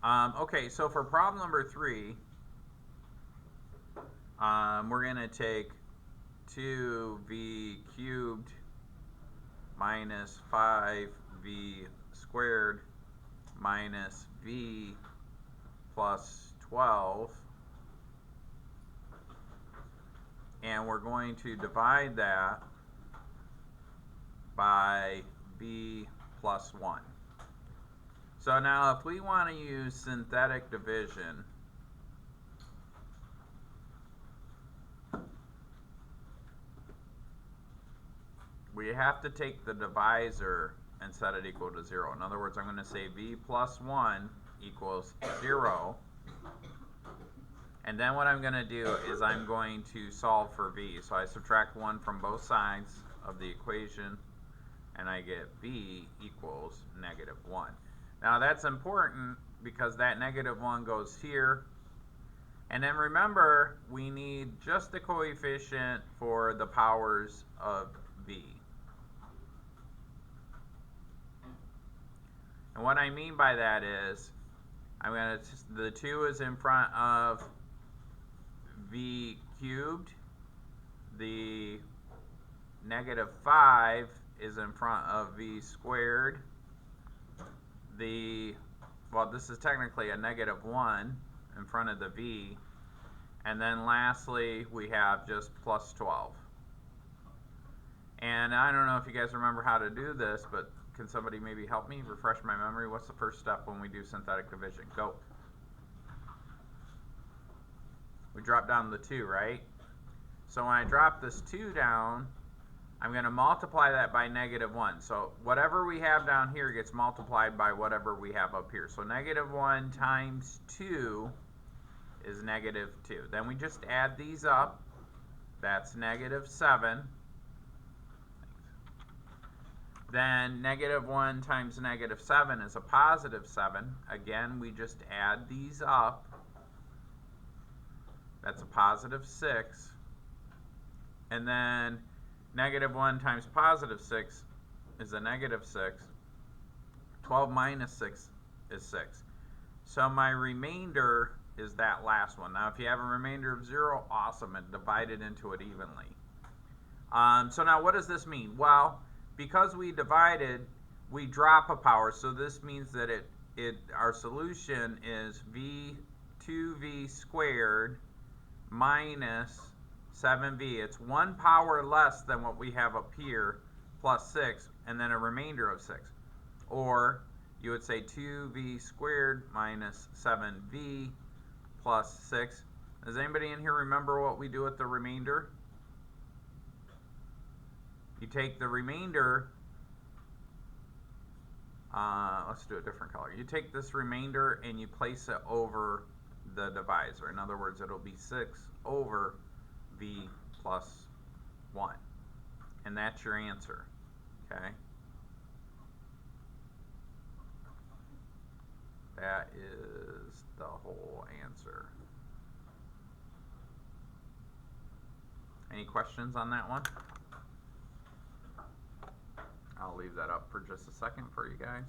Okay, so for problem number 3, we're going to take 2v cubed minus 5v squared minus v plus 12, and we're going to divide that by v plus 1. So now if we want to use synthetic division, we have to take the divisor and set it equal to 0. In other words, I'm going to say v plus 1 equals 0. And then what I'm going to do is I'm going to solve for v. So I subtract 1 from both sides of the equation, and I get v equals -1. Now that's important because that -1 goes here. And then remember, we need just the coefficient for the powers of v. And what I mean by that is, the 2 is in front of v cubed, the -5 is in front of v squared, well, this is technically a -1 in front of the v, and then lastly we have just plus 12. And I don't know if you guys remember how to do this, but can somebody maybe help me refresh my memory? What's the first step when we do synthetic division? Go. We drop down the 2, right? So when I drop this 2 down, I'm going to multiply that by -1. So whatever we have down here gets multiplied by whatever we have up here. So -1 times 2 is -2. Then we just add these up. That's -7. Then -1 times -7 is a +7. Again, we just add these up. That's a +6. And then -1 times +6 is a -6. 12 minus 6 is 6. So my remainder is that last one. Now if you have a remainder of 0, awesome, and divide it into it evenly. So now what does this mean? Well, because we divided, we drop a power, so this means that our solution is 2v squared minus 7v. It's 1 power less than what we have up here, plus 6, and then a remainder of 6. Or you would say 2v squared minus 7v plus 6. Does anybody in here remember what we do with the remainder? You take the remainder, let's do a different color. You take this remainder and you place it over the divisor. In other words, it'll be 6 over v plus 1. And that's your answer, okay? That is the whole answer. Any questions on that one? I'll leave that up for just a second for you guys.